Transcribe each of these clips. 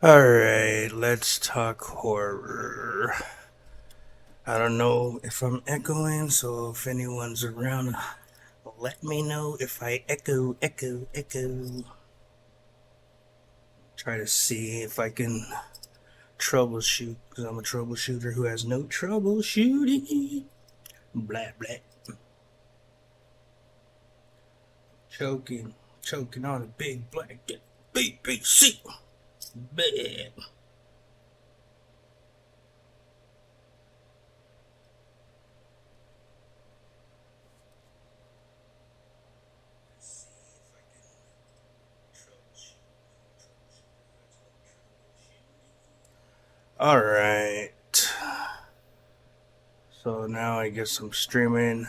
Alright, let's talk horror. I don't know if I'm echoing, so if anyone's around, let me know if I echo. Try to see if I can troubleshoot, because I'm a troubleshooter who has no troubleshooting. Blah, blah. Choking on a big black BBC. Bad. Alright. So now I guess I'm streaming.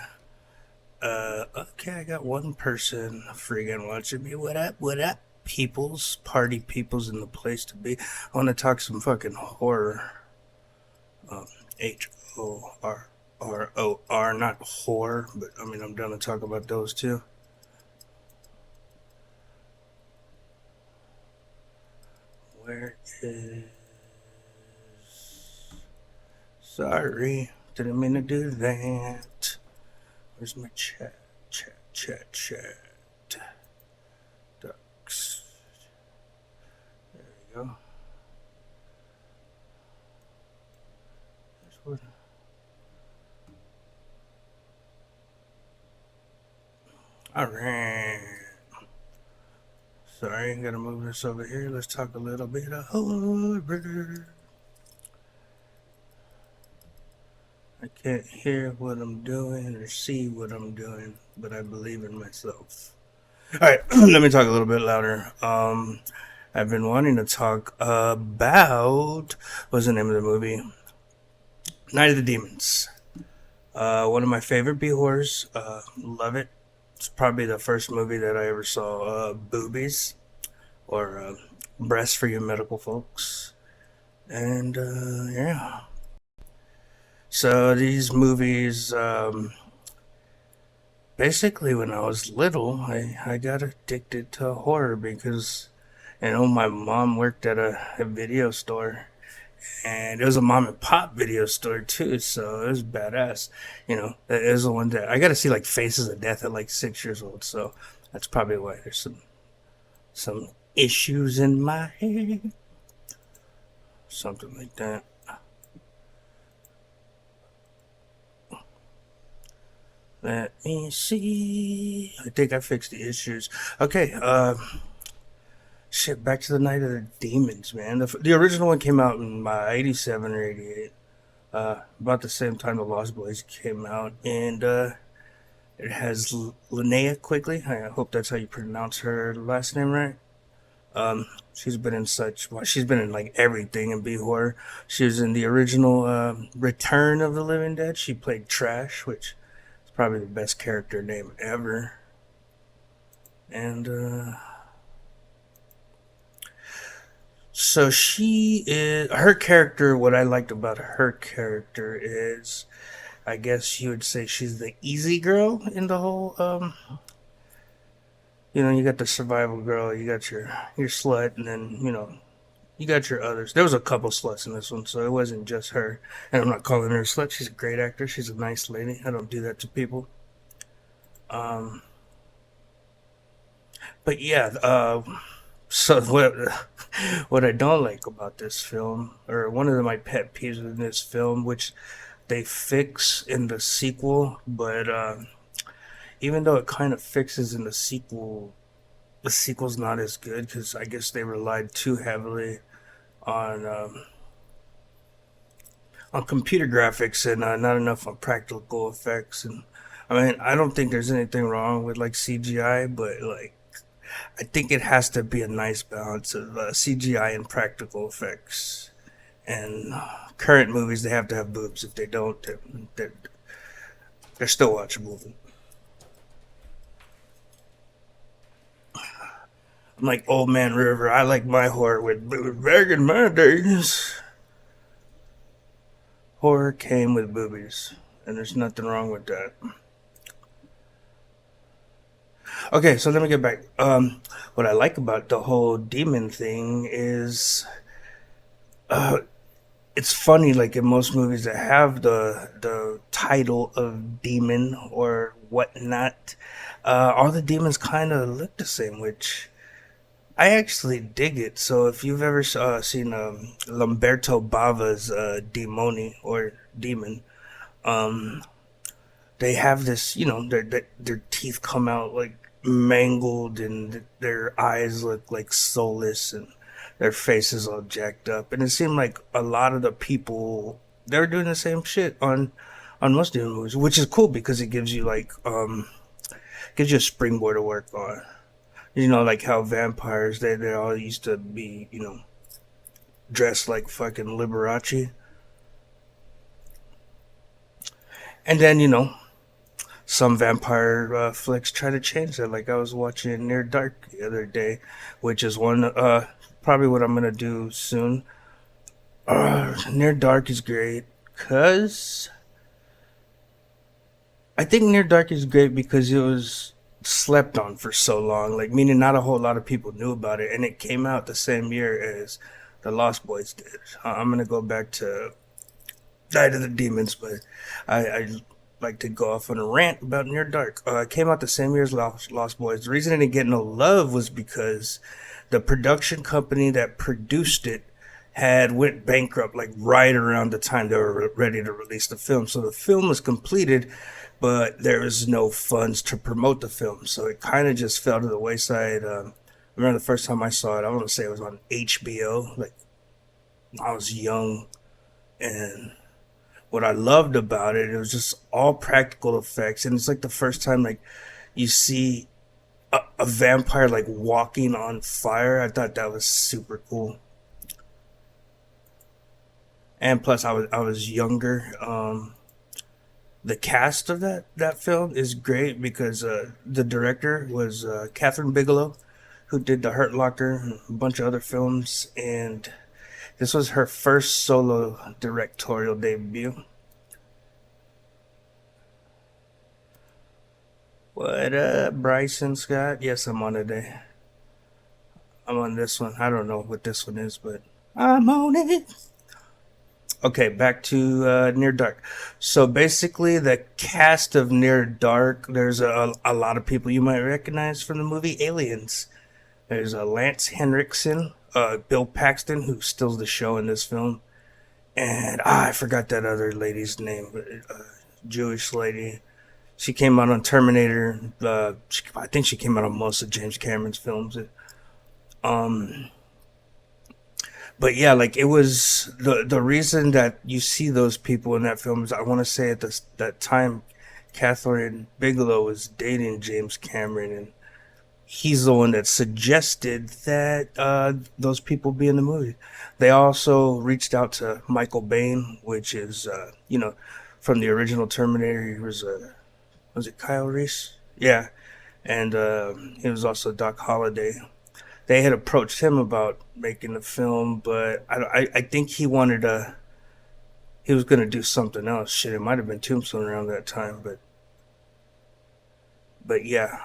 Okay, I got one person freaking watching me. What up? What up? Peoples, party peoples in the place to be. I want to talk some fucking horror. Um, HORROR, not whore, but I mean, I'm down to talk about those too. Where is. Sorry, didn't mean to do that. Where's my chat? Chat. Ducks. There we go. There's one. Alright. Sorry, gotta move this over here. Let's talk a little bit of horror. I can't hear what I'm doing or see what I'm doing, but I believe in myself. Alright, let me talk a little bit louder. I've been wanting to talk about what's the name of the movie? Night of the Demons. One of my favorite B horrors. Love it. It's probably the first movie that I ever saw boobies or breasts for you medical folks. And yeah. So these movies, basically, when I was little, I got addicted to horror because, my mom worked at a video store, and it was a mom and pop video store too, so it was badass. It was the one that I got to see like Faces of Death at like 6 years old, so that's probably why there's some issues in my head, something like that. Let me see. I think I fixed the issues. Okay, shit, back to the Night of the Demons, man. The original one came out in 87 or 88. About the same time the Lost Boys came out. And it has Linnea Quigley. I hope that's how you pronounce her last name right. She's been in she's been in like everything in B horror. She was in the original Return of the Living Dead. She played Trash, which is probably the best character name ever. And so she is her character. What I liked about her character is, I guess you would say she's the easy girl in the whole. You got the survival girl, you got your slut, and then you got your others. There was a couple sluts in this one, so it wasn't just her. And I'm not calling her a slut. She's a great actor. She's a nice lady. I don't do that to people. Um, but yeah. So what I don't like about this film, or one of my pet peeves in this film, which they fix in the sequel, but even though it kind of fixes in the sequel's not as good because I guess they relied too heavily on on computer graphics and not enough on practical effects. And I mean, I don't think there's anything wrong with like CGI, but like I think it has to be a nice balance of CGI and practical effects. And current movies, they have to have boobs. If they don't, they're still watchable. I'm like Old Man River. I like my horror with boobs. Back in my days, horror came with boobies, and there's nothing wrong with that. Okay, so let me get back. What I like about the whole demon thing is uh, it's funny, like in most movies that have the title of demon or whatnot, all the demons kind of look the same, which I actually dig it. So if you've ever seen Lamberto Bava's Demoni or Demon, um, they have this, their teeth come out like mangled and their eyes look like soulless and their faces all jacked up. And it seemed like a lot of the people they're doing the same shit on most demon movies, which is cool because it gives you gives you a springboard to work on. Like how vampires they all used to be, dressed like fucking Liberace. And then, some vampire flicks try to change that. Like I was watching Near Dark the other day, which is one probably what I'm gonna do soon. Near Dark is great because I think Near Dark is great because it was slept on for so long. Like meaning not a whole lot of people knew about it, and it came out the same year as the Lost Boys did. I'm gonna go back to Night of the Demons, but I like to go off on a rant about Near Dark. It came out the same year as Lost Boys. The reason it didn't get no love was because the production company that produced it had went bankrupt like right around the time they were ready to release the film. So the film was completed, but there was no funds to promote the film. So it kind of just fell to the wayside. I remember the first time I saw it, I want to say it was on HBO. Like I was young, and what I loved about it, it was just all practical effects, and it's like the first time like you see a vampire like walking on fire. I thought that was super cool, and plus I was younger. The cast of that film is great because the director was Catherine Bigelow, who did The Hurt Locker and a bunch of other films, and this was her first solo directorial debut. What up, Bryson Scott? Yes, I'm on today. I'm on this one. I don't know what this one is, but I'm on it. Okay, back to Near Dark. So basically, the cast of Near Dark, there's a lot of people you might recognize from the movie Aliens. There's Lance Henriksen, Bill Paxton, who steals the show in this film, and I forgot that other lady's name, but Jewish lady. She came out on Terminator. I think she came out on most of James Cameron's films. Um, but yeah, like it was the reason that you see those people in that film is I want to say at this that time, Catherine Bigelow was dating James Cameron, and he's the one that suggested that those people be in the movie. They also reached out to Michael Bain, which is from the original Terminator. He was it Kyle Reese? Yeah, and he was also Doc Holliday. They had approached him about making the film, but I think he was gonna do something else. Shit, it might have been Tombstone around that time, but yeah,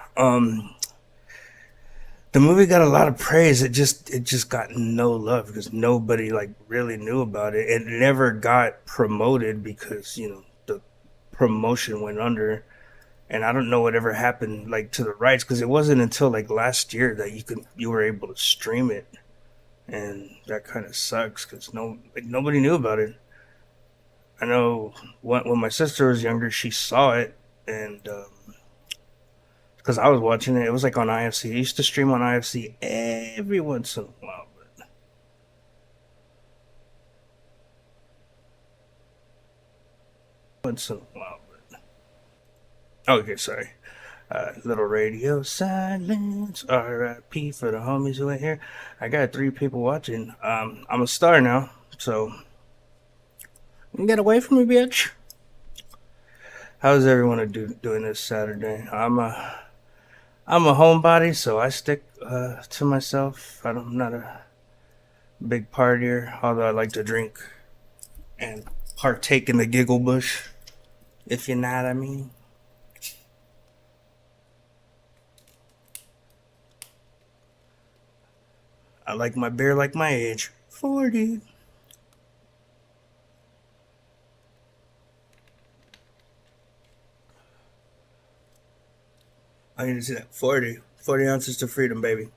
the movie got a lot of praise. It just got no love because nobody like really knew about it. It never got promoted because the promotion went under, and I don't know whatever happened like to the rights because it wasn't until like last year that you were able to stream it, and that kind of sucks because nobody knew about it. I know when my sister was younger, she saw it, and because I was watching it, it was like on IFC. It used to stream on IFC every once in a while, but once in a while. Okay, sorry. Little radio silence. R.I.P. for the homies who ain't here. I got 3 people watching. I'm a star now, so get away from me, bitch. How's everyone doing this Saturday? I'm a homebody, so I stick to myself. I'm not a big partier, although I like to drink and partake in the giggle bush, if you know what I mean. I like my beer like my age, 40. I need to see that. 40 ounces to freedom, baby.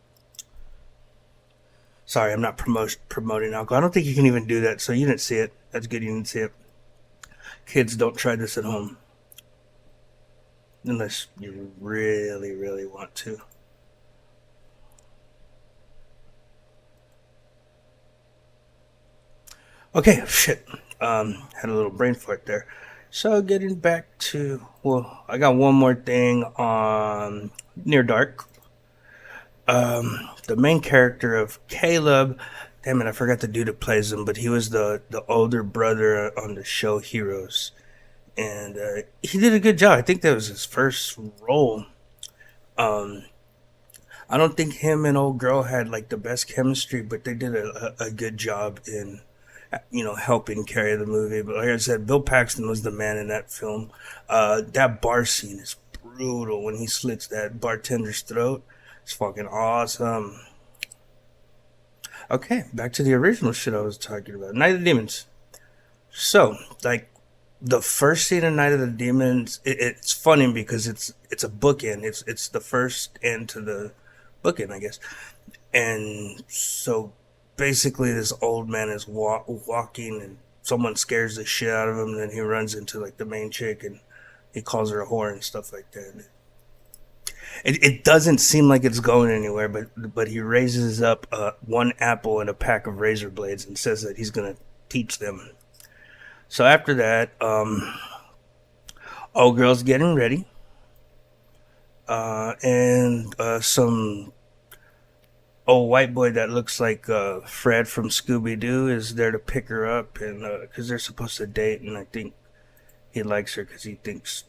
Sorry, I'm not promoting alcohol. I don't think you can even do that, so you didn't see it. That's good you didn't see it. Kids, don't try this at home. Unless you really, really want to. Okay, shit. Had a little brain fart there. So getting back to, well, I got one more thing on Near Dark. The main character of Caleb, damn it, I forgot the dude that plays him, but he was the older brother on the show Heroes, and he did a good job. I think that was his first role. Um, I don't think him and old girl had like the best chemistry, but they did a good job in helping carry the movie. But like I said, Bill Paxton was the man in that film. That bar scene is brutal when he slits that bartender's throat. It's fucking awesome. Okay, back to the original shit I was talking about. Night of the Demons. So, like the first scene of Night of the Demons, it's funny because it's a bookend. It's the first end to the bookend, I guess. And so basically, this old man is walking, and someone scares the shit out of him. And then he runs into like the main chick, and he calls her a whore and stuff like that. It doesn't seem like it's going anywhere, but he raises up one apple and a pack of razor blades and says that he's gonna teach them. So after that, old girl's getting ready, and some old white boy that looks like Fred from Scooby Doo is there to pick her up, and because they're supposed to date, and I think he likes her because he thinks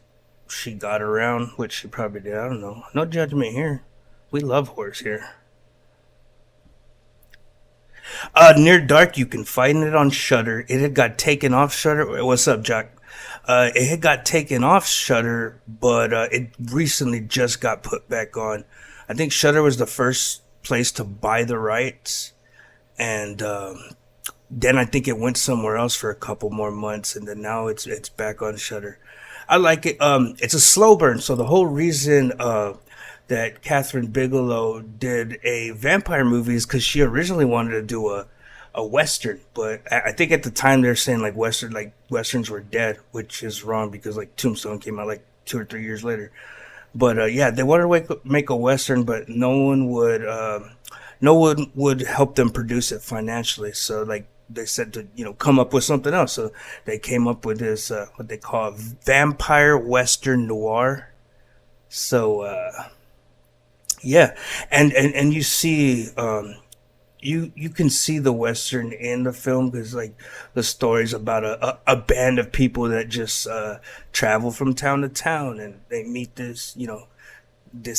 she got around, which she probably did. I don't know. No judgment here. We love horse here. Near Dark, you can find it on Shutter. It had got taken off Shutter. What's up, Jack? It had got taken off Shutter, but it recently just got put back on. I think Shutter was the first place to buy the rights, and then I think it went somewhere else for a couple more months, and then now it's back on Shutter. I like it. It's a slow burn, so the whole reason that Catherine Bigelow did a vampire movie is because she originally wanted to do a western, but I think at the time they're saying like westerns were dead, which is wrong because like Tombstone came out like 2 or 3 years later. But yeah, they wanted to make a western, but no one would help them produce it financially. So like they said to come up with something else. So they came up with this what they call vampire western noir. So yeah, and you see you can see the western in the film because like the story's about a band of people that just travel from town to town, and they meet this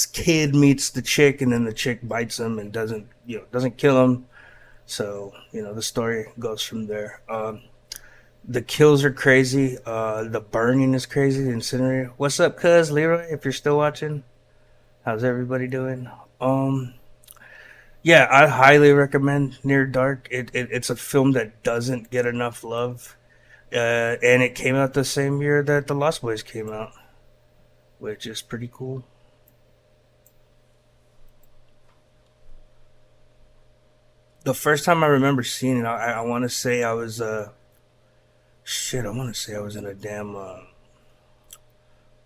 kid meets the chick, and then the chick bites him and doesn't kill him. So the story goes from there. The kills are crazy. The burning is crazy. The incinerator. What's up, cuz Leroy? If you're still watching, how's everybody doing? Um, yeah, I highly recommend Near Dark. It's a film that doesn't get enough love, and it came out the same year that The Lost Boys came out, which is pretty cool. The first time I remember seeing it, I want to say I was shit. I want to say I was in a damn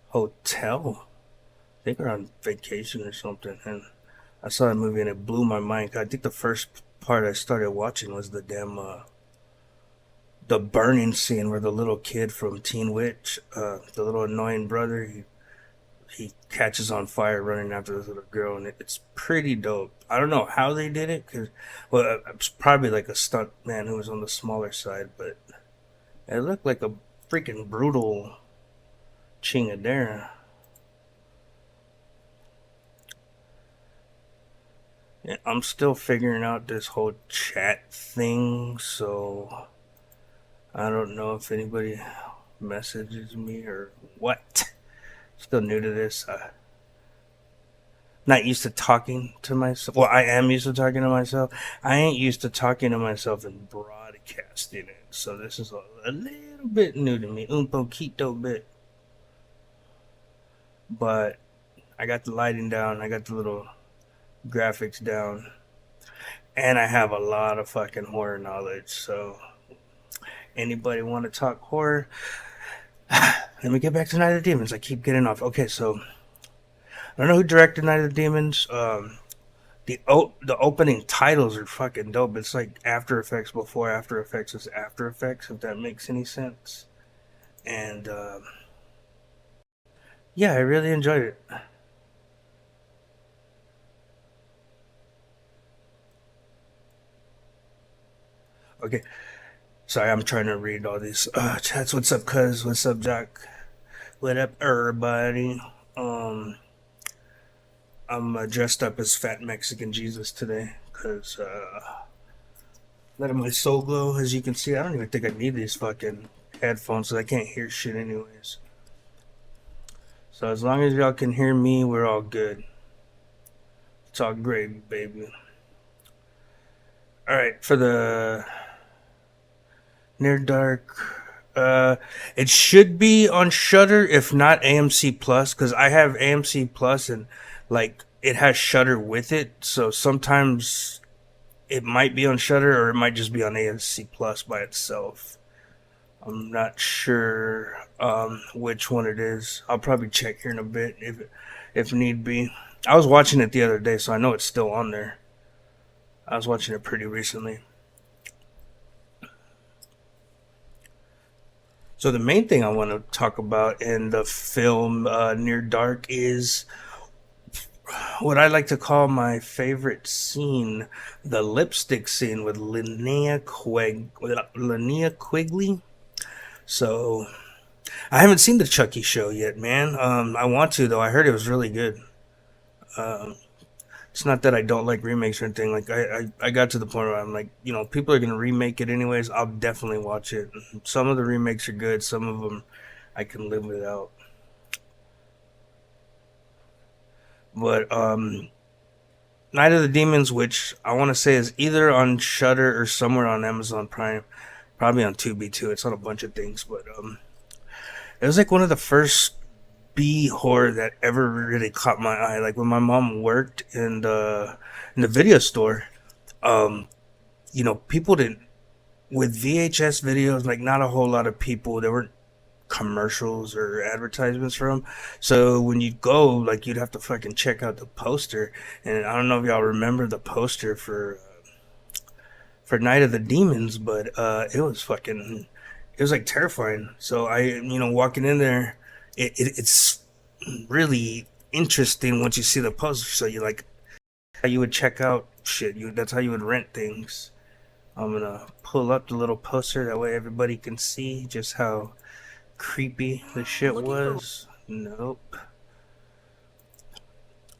hotel. I think we're on vacation or something, and I saw that movie and it blew my mind. I think the first part I started watching was the burning scene where the little kid from Teen Witch, the little annoying brother, he catches on fire running after this little girl, and it's pretty dope. I don't know how they did it, cause well, it's probably like a stunt man who was on the smaller side, but it looked like a freaking brutal chingadera. Yeah, I'm still figuring out this whole chat thing, so I don't know if anybody messages me or what. Still new to this. Not used to talking to myself. Well, I am used to talking to myself. I ain't used to talking to myself and broadcasting it. So this is a little bit new to me. Un poquito bit. But I got the lighting down. I got the little graphics down, and I have a lot of fucking horror knowledge. So anybody want to talk horror? Let me get back to Night of the Demons. I keep getting off. Okay, so I don't know who directed Night of the Demons. The opening titles are fucking dope. It's like After Effects before After Effects is After Effects, if that makes any sense. And yeah, I really enjoyed it. Okay, sorry, I'm trying to read all these chats. What's up, cuz? What's up, Jack? What up, everybody? Um, I'm dressed up as Fat Mexican Jesus today because letting my soul glow. As you can see, I don't even think I need these fucking headphones, so I can't hear shit anyways. So as long as y'all can hear me, we're all good. It's all great, baby. All right, for the Near Dark, it should be on Shutter, if not AMC Plus, because I have AMC Plus and like it has Shutter with it. So sometimes it might be on Shutter or it might just be on AMC Plus by itself. I'm not sure which one it is. I'll probably check here in a bit if need be. I was watching it the other day, so I know it's still on there. I was watching it pretty recently. So the main thing I want to talk about in the film Near Dark is what I like to call my favorite scene, the lipstick scene with Linnea Quigley. So I haven't seen the Chucky show yet, man. I want to though. I heard it was really good. Um, it's not that I don't like remakes or anything. Like I got to the point where I'm like, people are gonna remake it anyways. I'll definitely watch it. Some of the remakes are good. Some of them I can live without. But Night of the Demons, which I want to say is either on Shutter or somewhere on Amazon Prime, probably on Tubi too. It's on a bunch of things, but it was like one of the first B horror that ever really caught my eye. Like when my mom worked in the video store, um, people didn't with VHS videos. Like not a whole lot of people. There weren't commercials or advertisements for them. So when you go, like you'd have to fucking check out the poster. And I don't know if y'all remember the poster for Night of the Demons, but it was like terrifying. So walking in there, it's really interesting once you see the poster. So you like how you would check out shit. That's how you would rent things. I'm gonna pull up the little poster that way everybody can see just how creepy the shit was. Nope.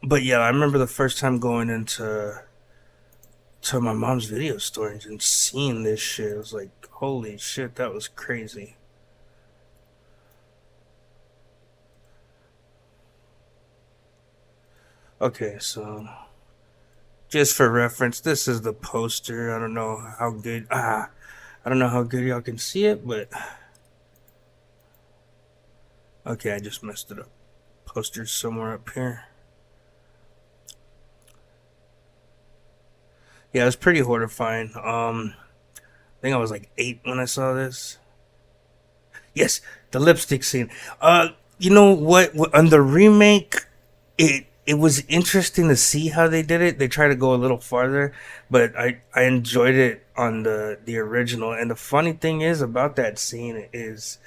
But yeah, I remember the first time going into my mom's video store and seeing this shit. It was like, holy shit, that was crazy. Okay, so just for reference, this is the poster. I don't know how good I don't know how good y'all can see it, but okay, I just messed it up. Poster's somewhere up here. Yeah, it was pretty horrifying. I think I was like 8 when I saw this. Yes, the lipstick scene. You know what? On the remake, it was interesting to see how they did it. They tried to go a little farther, but I enjoyed it on the original. And the funny thing is about that scene is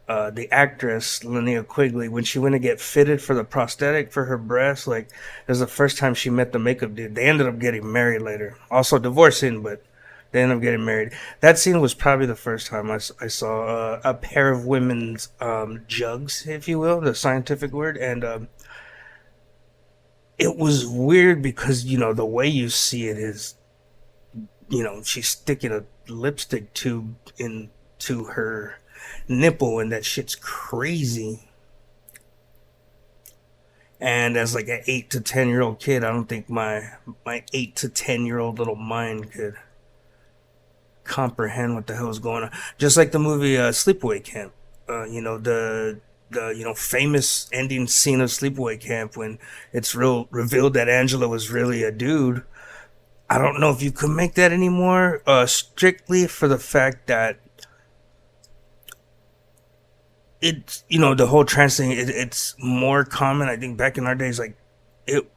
the actress Linnea Quigley, when she went to get fitted for the prosthetic for her breast, like it was the first time she met the makeup dude. They ended up getting married later, also divorcing, but they ended up getting married. That scene was probably the first time I saw a pair of women's jugs, if you will, the scientific word, and it was weird because the way you see it is she's sticking a lipstick tube into her nipple, and that shit's crazy. And as like an 8 to 10 year old kid, I don't think my 8 to 10 year old little mind could comprehend what the hell is going on. Just like the movie Sleepaway Camp. The the famous ending scene of Sleepaway Camp when it's revealed that Angela was really a dude. I don't know if you could make that anymore, strictly for the fact that it's the whole trans thing. It's more common. I think back in our days, like it.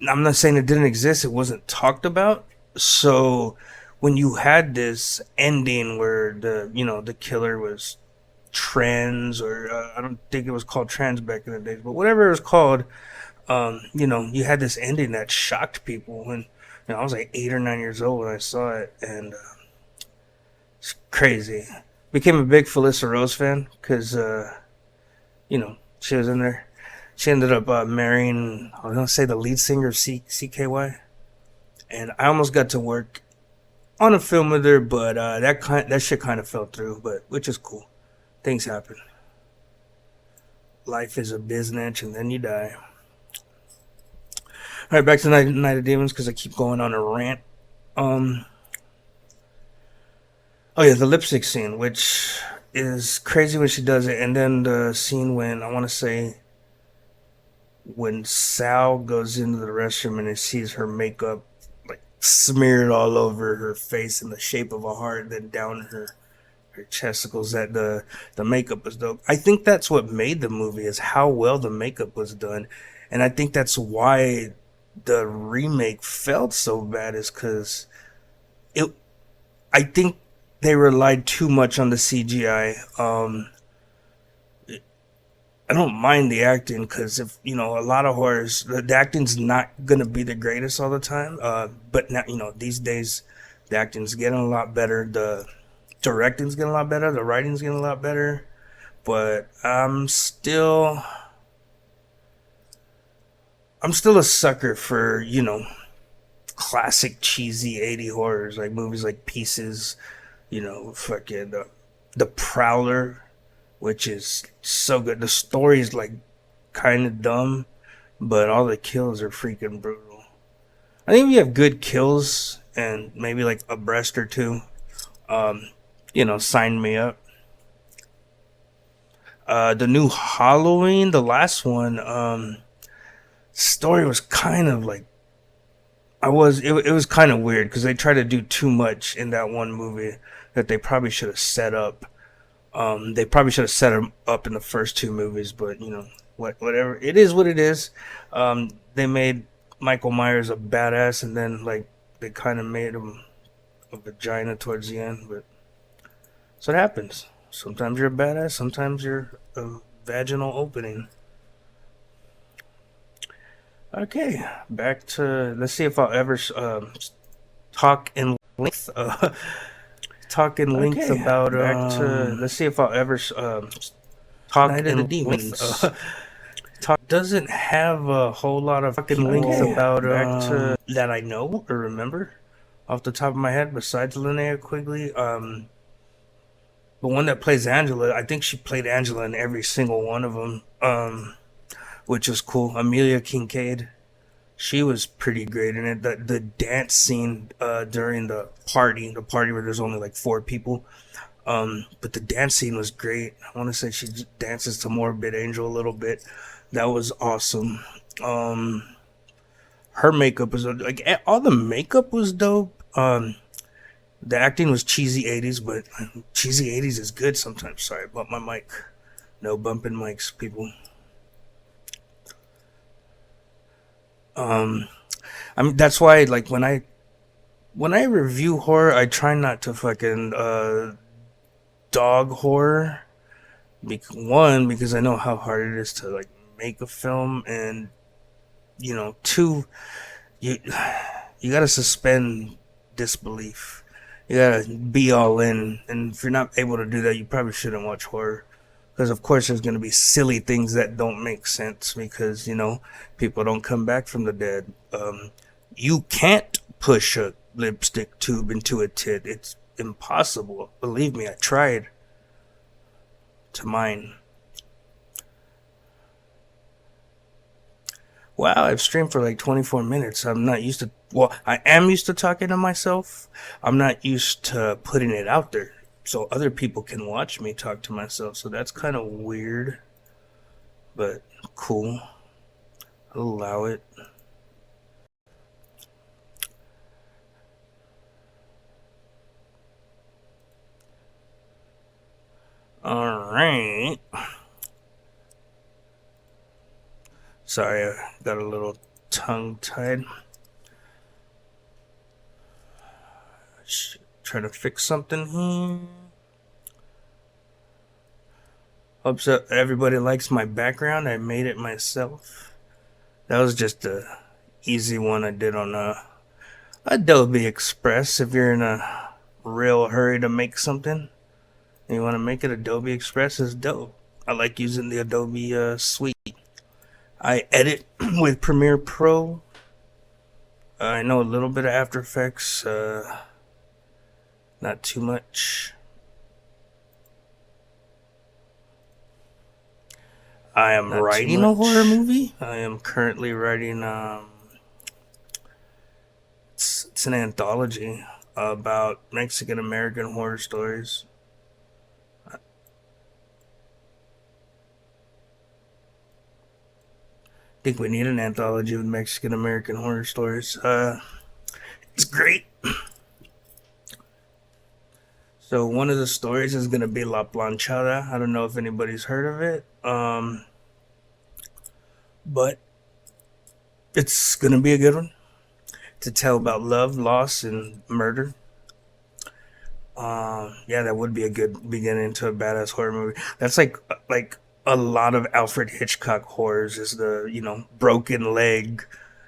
I'm not saying it didn't exist. It wasn't talked about. So when you had this ending where the killer was trans, or I don't think it was called trans back in the days, but whatever it was called, you had this ending that shocked people. When I was like 8 or 9 years old when I saw it, and it's crazy. Became a big Felissa Rose fan because she was in there. She ended up marrying, I was gonna say, the lead singer of CKY, and I almost got to work on a film with her, but that shit kind of fell through. But which is cool. Things happen. Life is a business, and then you die. All right, back to Night of Demons because I keep going on a rant. Oh yeah, the lipstick scene, which is crazy when she does it, and then the scene when I want to say when Sal goes into the restroom and he sees her makeup like smeared all over her face in the shape of a heart, then down her chesticles. That the makeup was dope. I think that's what made the movie, is how well the makeup was done, and I think that's why the remake felt so bad, is because it. I think they relied too much on the CGI. I don't mind the acting because if a lot of horrors, the acting's not gonna be the greatest all the time. But now these days, the acting's getting a lot better. The directing's getting a lot better. The writing's getting a lot better. But I'm still a sucker for classic cheesy 80 horrors, like movies like Pieces, fucking the Prowler, which is so good. The story is like kind of dumb, but all the kills are freaking brutal. I think if you have good kills and maybe like a breast or two, sign me up. The new Halloween, the last one, story was kind of like it was kind of weird because they tried to do too much in that one movie that they probably should have set up. They probably should have set him up in the first two movies, but whatever. It is what it is. They made Michael Myers a badass, and then like they kind of made him a vagina towards the end. But so it happens. Sometimes you're a badass. Sometimes you're a vaginal opening. Okay, back to, let's see if I'll ever talk in length. Talk in length about back to, let's see if I'll ever talk Night in length. Talk doesn't have a whole lot of fucking length about back to that I know or remember off the top of my head. Besides Linnea Quigley, the one that plays Angela, I think she played Angela in every single one of them. Which was cool. Amelia Kincaid, she was pretty great in it. The dance scene during the party where there's only like 4 people, but the dance scene was great. I want to say she dances to Morbid Angel a little bit. That was awesome. Her makeup was like, all the makeup was dope. The acting was cheesy 80s, but cheesy 80s is good sometimes. Sorry about my mic. No bumping mics, people. I mean, that's why, like, when I review horror, I try not to fucking dog horror. One, because I know how hard it is to like make a film, and 2, you gotta suspend disbelief. You gotta be all in, and if you're not able to do that, you probably shouldn't watch horror. Because of course there's going to be silly things that don't make sense because people don't come back from the dead. You can't push a lipstick tube into a tit. It's impossible. Believe me, I tried to mine. Wow, I've streamed for like 24 minutes. I'm not used to, well, I am used to talking to myself. I'm not used to putting it out there. so other people can watch me talk to myself. So that's kind of weird, but cool. I'll allow it. All right. Sorry, I got a little tongue tied. Trying to fix something here. Hope so everybody likes my background. I made it myself. That was just a easy one I did on Adobe Express. If you're in a real hurry to make something and you want to make it, Adobe Express is dope. I like using the Adobe suite. I edit with Premiere Pro. I know a little bit of After Effects, not too much. I am not writing a horror movie. I am currently writing. It's an anthology about Mexican American horror stories. I think we need an anthology of Mexican American horror stories. It's great. So one of the stories is gonna be La Planchada. I don't know if anybody's heard of it, but it's gonna be a good one to tell about love, loss, and murder. Yeah, that would be a good beginning to a badass horror movie. That's like a lot of Alfred Hitchcock horrors is the broken leg,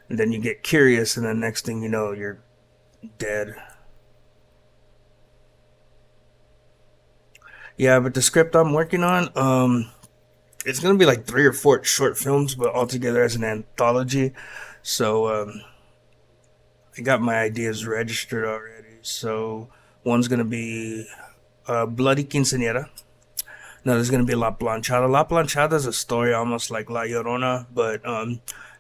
and then you get curious, and the next thing you know, you're dead. Yeah, but the script I'm working on, it's gonna be like 3 or 4 short films, but all together as an anthology. So I got my ideas registered already. So one's gonna be Bloody Quinceañera. No, there's gonna be La Planchada. La Planchada is a story almost like La Llorona, but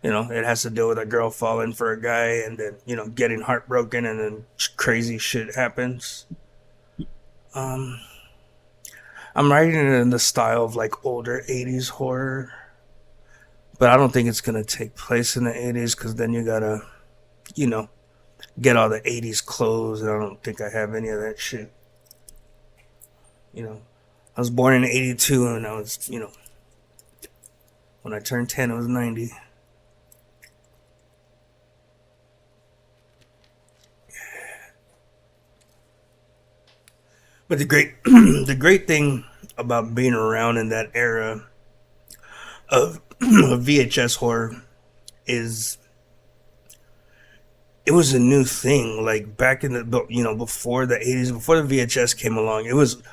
it has to do with a girl falling for a guy and then getting heartbroken and then crazy shit happens. Um, I'm writing it in the style of like older '80s horror, but I don't think it's gonna take place in the '80s because then you gotta you know get all the '80s clothes, and I don't think I have any of that shit. You know, I was born in '82, and I was when I turned 10, I was 90. But the great the great thing about being around in that era of VHS horror is it was a new thing. Like back in the before the '80s, before the VHS came along, it was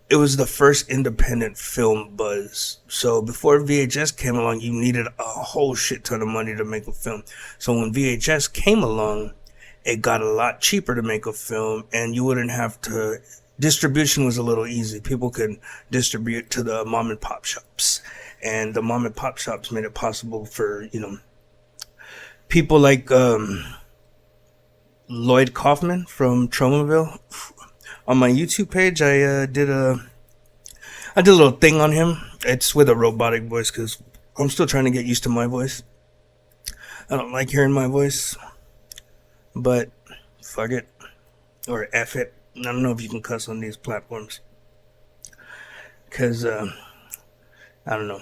the first independent film buzz. So before VHS came along, you needed a whole shit ton of money to make a film. So when VHS came along, it got a lot cheaper to make a film, and you wouldn't have to. Distribution was a little easy. People could distribute to the mom and pop shops, and the mom and pop shops made it possible for people like Lloyd Kaufman from Tromaville. On my YouTube page, I did a little thing on him. It's with a robotic voice because I'm still trying to get used to my voice. I don't like hearing my voice, but fuck it or F it. I don't know if you can cuss on these platforms because I don't know.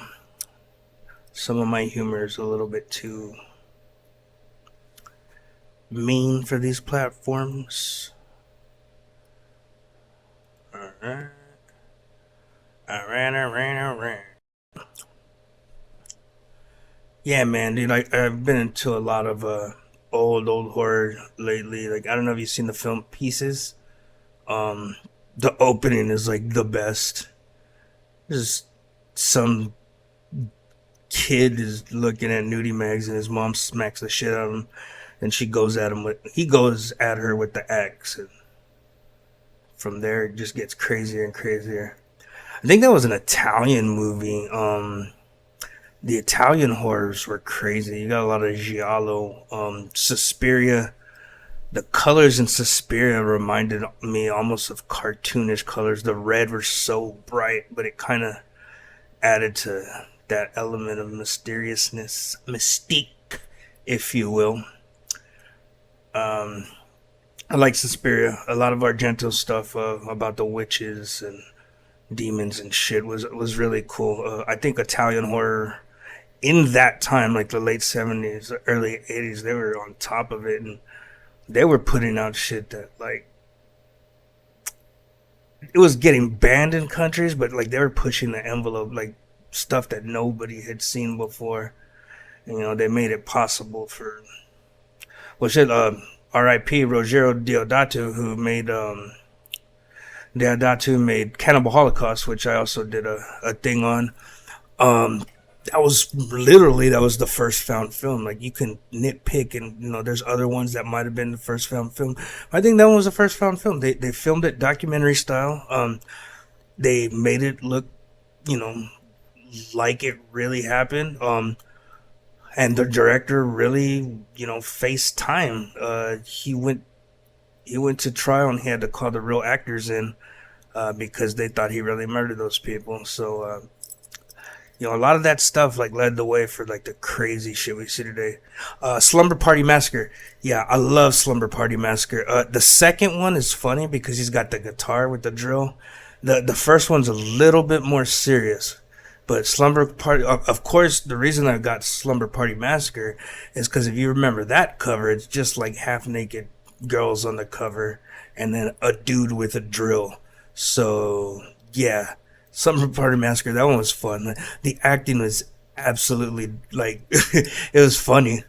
Some of my humor is a little bit too mean for these platforms. Alright. Alright. Yeah, man, dude, I've been into a lot of old horror lately. Like, I don't know if you've seen the film Pieces. Um, the opening is like the best. Just some kid is looking at nudie mags and his mom smacks the shit out of him, and he goes at her with the axe, and from there it just gets crazier and crazier. I think that was an Italian movie. The Italian horrors were crazy. You got a lot of giallo, Suspiria. The colors in Suspiria reminded me almost of cartoonish colors. The red were so bright, but it kind of added to that element of mysteriousness, mystique, if you will. Um, I like Suspiria. A lot of Argento stuff about the witches and demons and shit was really cool. I think Italian horror in that time, like the late 70s, early 80s, they were on top of it, and they were putting out shit that like it was getting banned in countries, but like they were pushing the envelope, like stuff that nobody had seen before. And, they made it possible for well, shit. R.I.P. Rogero Deodato, who made Deodato made Cannibal Holocaust, which I also did a thing on. Um, that was the first found film. Like you can nitpick, and there's other ones that might have been the first found film. I think that one was the first found film. They filmed it documentary style. They made it look, you know, like it really happened. And the director really, faced time. He went to trial and he had to call the real actors in because they thought he really murdered those people. So a lot of that stuff like led the way for like the crazy shit we see today. Slumber Party Massacre. Yeah, I love Slumber Party Massacre. The second one is funny because he's got the guitar with the drill. The first one's a little bit more serious. But Slumber Party, of course, the reason I got Slumber Party Massacre is because if you remember that cover, it's just like half naked girls on the cover and then a dude with a drill. So, yeah, Slumber Party Massacre, that one was fun. The acting was absolutely like, it was funny.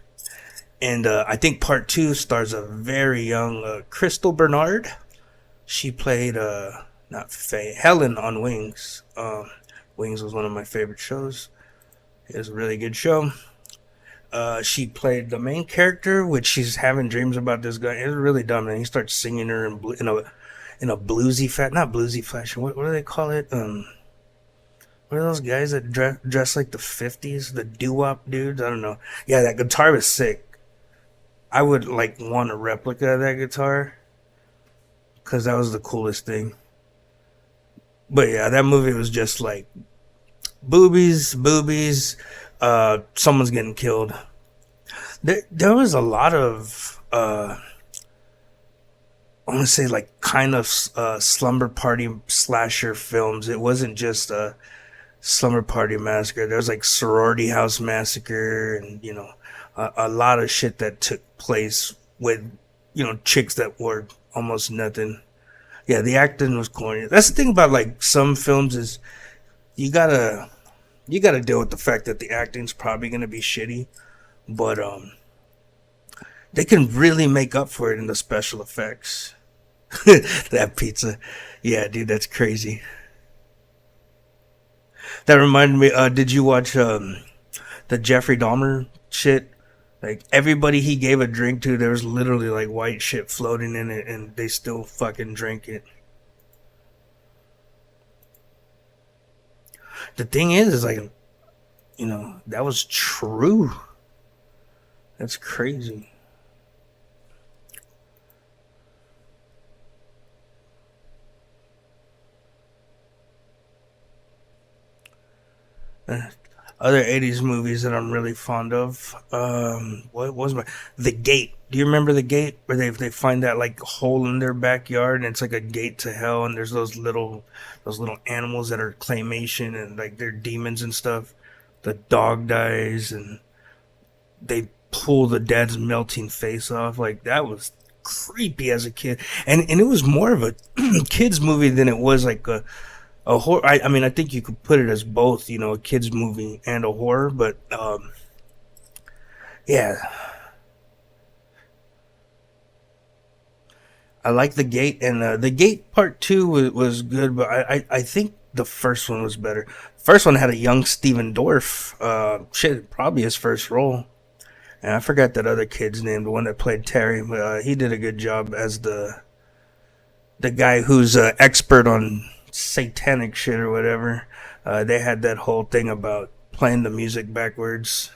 And I think part two stars a very young Crystal Bernard. She played, not Faye, Helen on Wings. Wings was one of my favorite shows. It was a really good show. She played the main character, which she's having dreams about this guy. It was really dumb. And he starts singing her in a bluesy not bluesy fashion. What do they call it? What are those guys that dress like the 50s? The doo-wop dudes? I don't know. Yeah, that guitar was sick. I would like want a replica of that guitar because that was the coolest thing. But yeah, that movie was just like boobies, someone's getting killed. There was a lot of I want to say like kind of slumber party slasher films. It wasn't just a slumber party massacre. There was like sorority house massacre, and a lot of shit that took place with chicks that wore almost nothing. Yeah, the acting was corny. That's the thing about like some films is you gotta deal with the fact that the acting's probably gonna be shitty, but they can really make up for it in the special effects. That pizza, yeah, dude, that's crazy. That reminded me. Did you watch the Jeffrey Dahmer shit? Like everybody he gave a drink to, there was literally like white shit floating in it, and they still fucking drink it. The thing is like, that was true. That's crazy. Uh, Other 80s movies that I'm really fond of. What was my The Gate? Do you remember The Gate where they find that like hole in their backyard and it's like a gate to hell and there's those little animals that are claymation and like they're demons and stuff. The dog dies and they pull the dad's melting face off. Like that was creepy as a kid. And it was more of a kids movie than it was like a horror. I mean, I think you could put it as both, a kids movie and a horror. But yeah, I like The Gate, and The Gate Part Two was good, but I think the first one was better. First one had a young Steven Dorff. Shit, probably his first role. And I forgot that other kid's name, the one that played Terry, but he did a good job as the guy who's expert on satanic shit or whatever. They had that whole thing about playing the music backwards.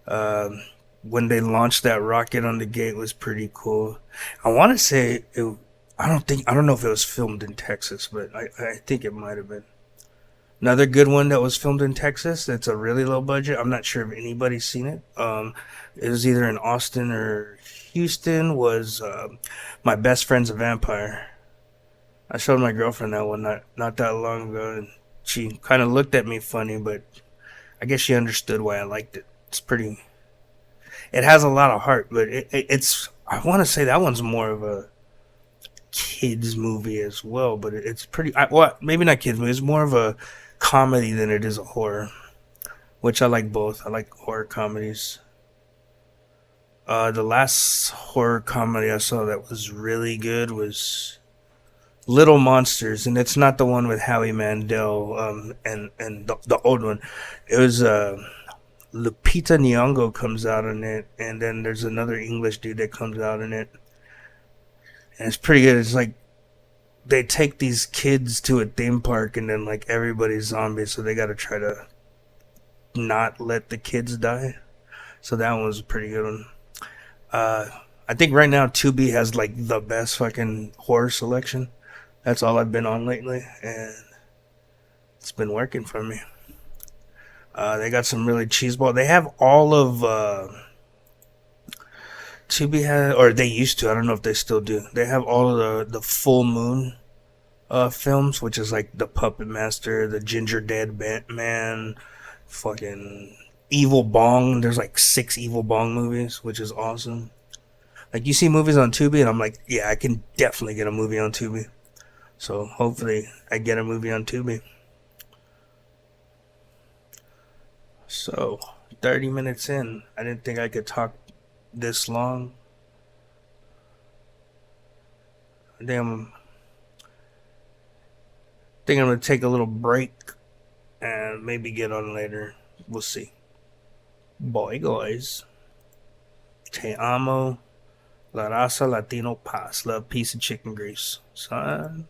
Um when they launched that rocket on the gate was pretty cool. I want to say it. I don't know if it was filmed in Texas, but I think it might have been. Another good one that was filmed in Texas. That's a really low budget. I'm not sure if anybody's seen it. It was either in Austin or Houston. Was My Best Friend's a Vampire. I showed my girlfriend that one not that long ago, and she kind of looked at me funny, but I guess she understood why I liked it. It's pretty. It has a lot of heart, but it's. I want to say that one's more of a kids movie as well, but it's pretty. Well, maybe not kids movie. It's more of a comedy than it is a horror, which I like both. I like horror comedies. The last horror comedy I saw that was really good was Little Monsters, and it's not the one with Howie Mandel and the old one. It was Lupita Nyong'o comes out in it, and then there's another English dude that comes out in it, and it's pretty good. It's like they take these kids to a theme park, and then like everybody's zombies, so they got to try to not let the kids die. So that one was a pretty good one. Uh, I think right now Tubi has like the best fucking horror selection. That's all I've been on lately, and it's been working for me. They got some really cheeseball. They have all of Tubi has, or they used to. I don't know if they still do. They have all of the full moon films, which is like the Puppet Master, the Ginger Dead Man, fucking Evil Bong. There's like 6 Evil Bong movies, which is awesome. Like you see movies on Tubi, and I'm like, yeah, I can definitely get a movie on Tubi. So hopefully, I get a movie on Tubi. So 30 minutes in, I didn't think I could talk this long. I think I'm gonna take a little break and maybe get on later. We'll see. Boy, guys. Te amo. La raza latino paz. Love, peace, and chicken grease. Son.